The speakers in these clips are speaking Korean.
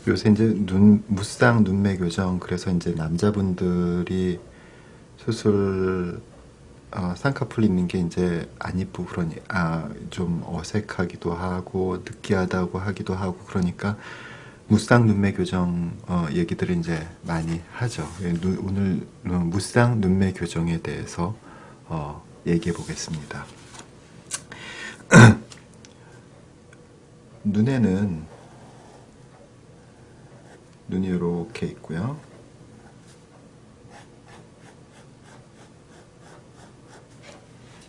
요새 이제 무쌍 눈매 교정, 그래서 이제 남자분들이 수술, 쌍꺼풀 있는 게 이제 안 이쁘고 그러니, 좀 어색하기도 하고, 느끼하다고 하기도 하고, 그러니까, 무쌍 눈매 교정, 얘기들을 이제 많이 하죠. 오늘, 무쌍 눈매 교정에 대해서, 얘기해 보겠습니다. 눈에는, 눈이 이렇게 있고요.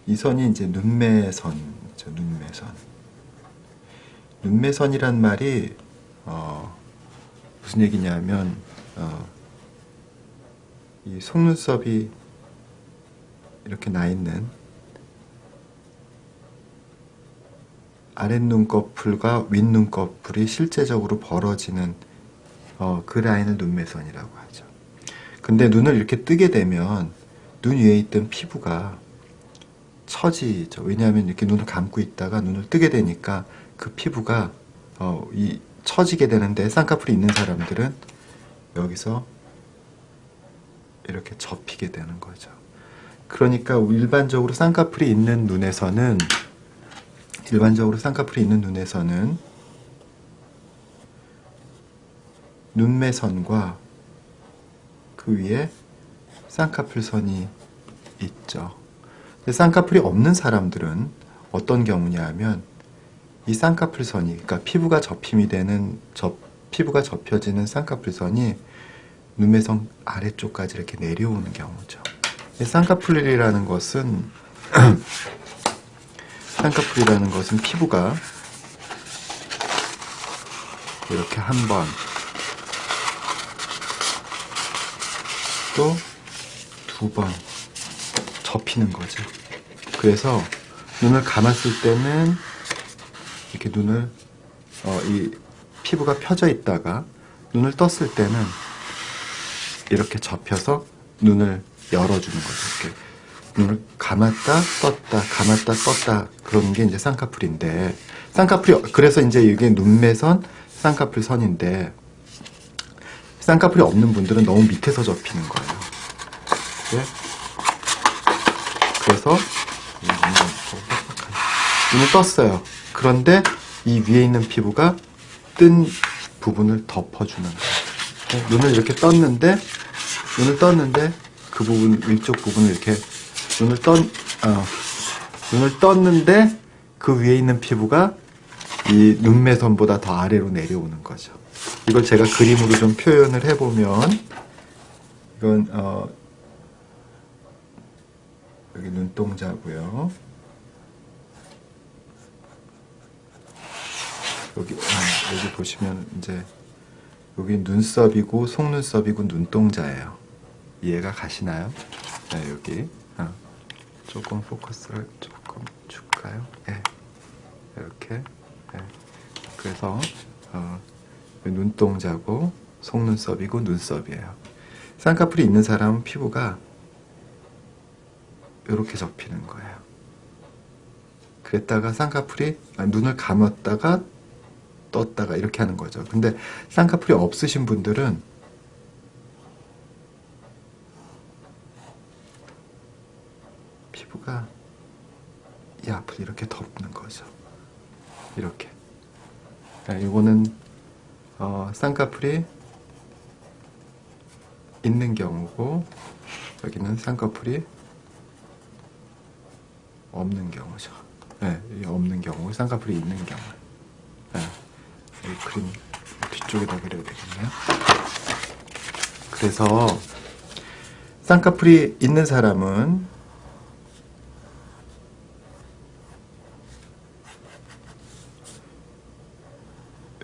이 선이 이제 눈매선이죠, 눈매선. 눈매선이란 말이, 무슨 얘기냐면, 이 속눈썹이 이렇게 나 있는 아랫눈꺼풀과 윗눈꺼풀이 실제적으로 벌어지는, 그 라인을 눈매선이라고 하죠. 근데 눈을 이렇게 뜨게 되면 눈 위에 있던 피부가 처지죠. 왜냐하면 이렇게 눈을 감고 있다가 눈을 뜨게 되니까 그 피부가 처지게 되는데, 쌍꺼풀이 있는 사람들은 여기서 이렇게 접히게 되는 거죠. 그러니까 일반적으로 쌍꺼풀이 있는 눈에서는 눈매선과 그 위에 쌍꺼풀선이 있죠. 근데 쌍꺼풀이 없는 사람들은 어떤 경우냐 하면, 이 쌍꺼풀선이, 그러니까 피부가 접혀지는 쌍꺼풀선이 눈매선 아래쪽까지 이렇게 내려오는 경우죠. 쌍꺼풀이라는 것은 피부가 이렇게 한 번, 또 두 번 접히는 거죠. 그래서 눈을 감았을 때는 이렇게 이 피부가 펴져 있다가, 눈을 떴을 때는 이렇게 접혀서 눈을 열어주는 거죠. 이렇게 눈을 감았다 떴다 감았다 떴다, 그런 게 이제 쌍꺼풀인데, 그래서 이제 이게 눈매선, 쌍꺼풀선인데, 쌍꺼풀이 없는 분들은 너무 밑에서 접히는 거예요. 네? 그래서 눈을 떴어요. 그런데 이 위에 있는 피부가 뜬 부분을 덮어주는 거예요. 눈을 이렇게 떴는데 그 부분, 위쪽 부분을 이렇게 눈을 떴는데 그 위에 있는 피부가 이 눈매선보다 더 아래로 내려오는 거죠. 이걸 제가 그림으로 좀 표현을 해보면, 이건 여기 눈동자고요. 여기 보시면 이제 여기 눈썹이고 속눈썹이고 눈동자예요. 이해가 가시나요? 네, 여기 조금 포커스를 조금 줄까요? 네, 이렇게. 네. 그래서 눈동자고 속눈썹이고 눈썹이에요. 쌍꺼풀이 있는 사람은 피부가 이렇게 접히는 거예요. 그랬다가 눈을 감았다가 떴다가 이렇게 하는 거죠. 근데 쌍꺼풀이 없으신 분들은 피부가 이 앞을 이렇게 덮는 거죠. 이렇게. 이거는 쌍꺼풀이 있는 경우고, 여기는 쌍꺼풀이 없는 경우죠. 네, 없는 경우, 쌍꺼풀이 있는 경우. 네, 이 그림 뒤쪽에다 그려야 되겠네요. 그래서 쌍꺼풀이 있는 사람은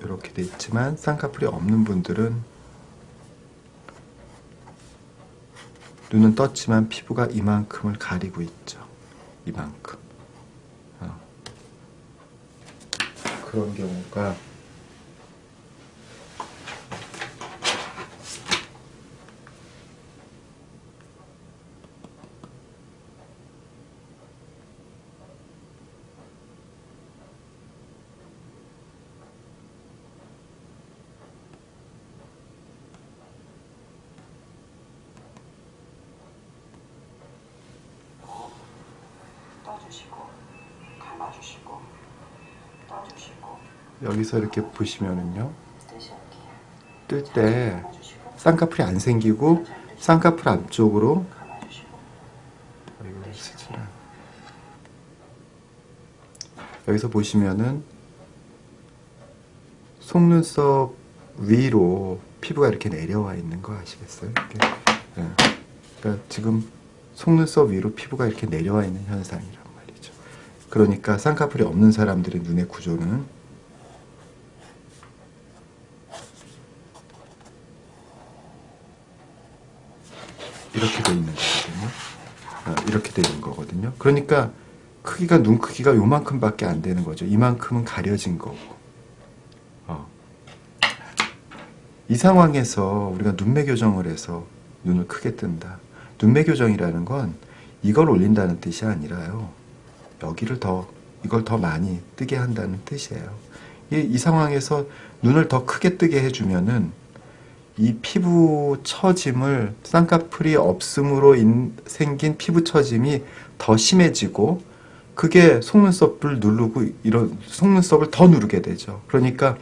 이렇게 돼 있지만, 쌍꺼풀이 없는 분들은 눈은 떴지만 피부가 이만큼을 가리고 있죠. 이만큼. 그런 경우가 여기서 이렇게 보시면은요, 뜰 때 쌍꺼풀이 안 생기고 쌍꺼풀 앞쪽으로 여기서 보시면은 속눈썹 위로 피부가 이렇게 내려와 있는 거 아시겠어요? 이렇게. 네. 그러니까 지금 속눈썹 위로 피부가 이렇게 내려와 있는 현상이란 말이죠. 그러니까 쌍꺼풀이 없는 사람들의 눈의 구조는 이렇게 돼 있는 거거든요. 이렇게 돼 있는 거거든요. 그러니까 크기가, 눈 크기가 요만큼밖에 안 되는 거죠. 이만큼은 가려진 거고. 이 상황에서 우리가 눈매 교정을 해서 눈을 크게 뜬다. 눈매 교정이라는 건 이걸 올린다는 뜻이 아니라요, 이걸 더 많이 뜨게 한다는 뜻이에요. 이 상황에서 눈을 더 크게 뜨게 해주면은 이 피부 처짐을, 쌍꺼풀이 없음으로 생긴 피부 처짐이 더 심해지고, 그게 속눈썹을 누르고 이런 속눈썹을 더 누르게 되죠. 그러니까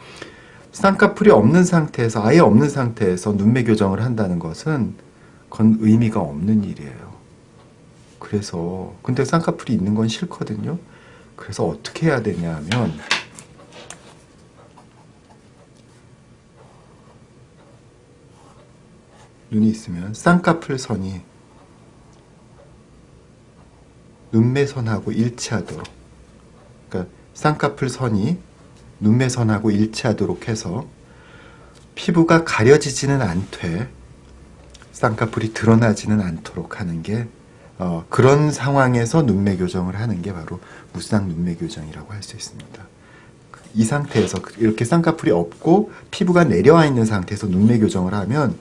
쌍꺼풀이 없는 상태에서, 아예 없는 상태에서 눈매 교정을 한다는 것은 그건 의미가 없는 일이에요. 그래서 근데 쌍꺼풀이 있는 건 싫거든요. 그래서 어떻게 해야 되냐 하면, 눈이 있으면 쌍꺼풀 선이 눈매선하고 일치하도록, 그러니까 쌍꺼풀 선이 눈매선하고 일치하도록 해서 피부가 가려지지는 않되 쌍꺼풀이 드러나지는 않도록 하는 게, 그런 상황에서 눈매 교정을 하는 게 바로 무쌍 눈매 교정이라고 할 수 있습니다. 이 상태에서 이렇게 쌍꺼풀이 없고 피부가 내려와 있는 상태에서 눈매 교정을 하면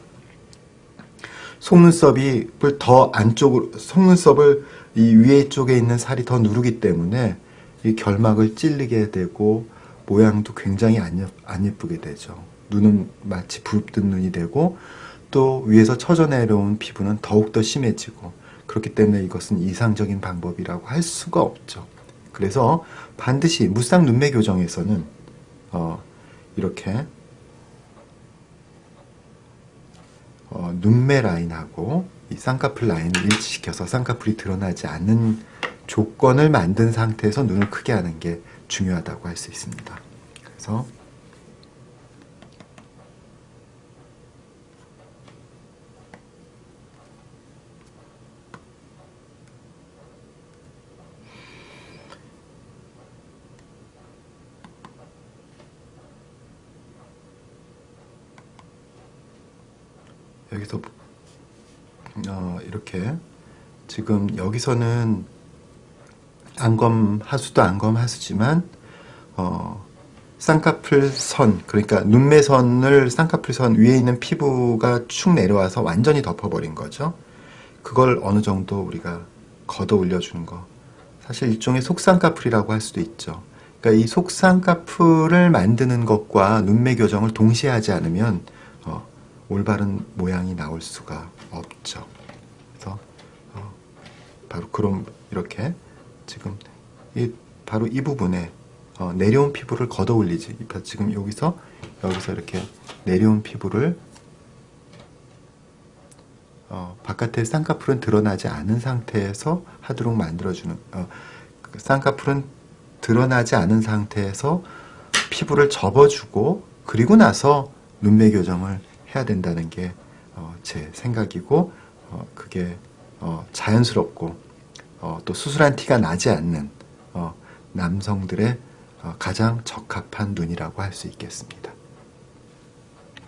속눈썹을 더 안쪽으로, 속눈썹을 이 위에 쪽에 있는 살이 더 누르기 때문에 이 결막을 찔리게 되고 모양도 굉장히 안 예쁘게 되죠. 눈은 마치 부릅뜬 눈이 되고, 또 위에서 처져 내려온 피부는 더욱더 심해지고, 그렇기 때문에 이것은 이상적인 방법이라고 할 수가 없죠. 그래서 반드시 무쌍 눈매 교정에서는 이렇게 눈매 라인하고 이 쌍꺼풀 라인을 일치시켜서 쌍꺼풀이 드러나지 않는 조건을 만든 상태에서 눈을 크게 하는 게 중요하다고 할 수 있습니다. 그래서 여기서 이렇게 지금 여기서는 안검하수도 안검하수지만 쌍꺼풀 선, 그러니까 눈매선을 쌍꺼풀 선 위에 있는 피부가 축 내려와서 완전히 덮어버린 거죠. 그걸 어느 정도 우리가 걷어 올려주는 거, 사실 일종의 속쌍꺼풀이라고 할 수도 있죠. 그러니까 이 속쌍꺼풀을 만드는 것과 눈매 교정을 동시에 하지 않으면 올바른 모양이 나올 수가 없죠. 그래서 바로 그럼 이렇게 지금 바로 이 부분에 내려온 피부를 걷어 올리지. 지금 여기서 이렇게 내려온 피부를 바깥에 쌍꺼풀은 드러나지 않은 상태에서 하도록 만들어주는, 쌍꺼풀은 드러나지 않은 상태에서 피부를 접어주고, 그리고 나서 눈매 교정을 해야 된다는 게 제 생각이고, 그게 자연스럽고 또 수술한 티가 나지 않는 남성들의 가장 적합한 눈이라고 할 수 있겠습니다.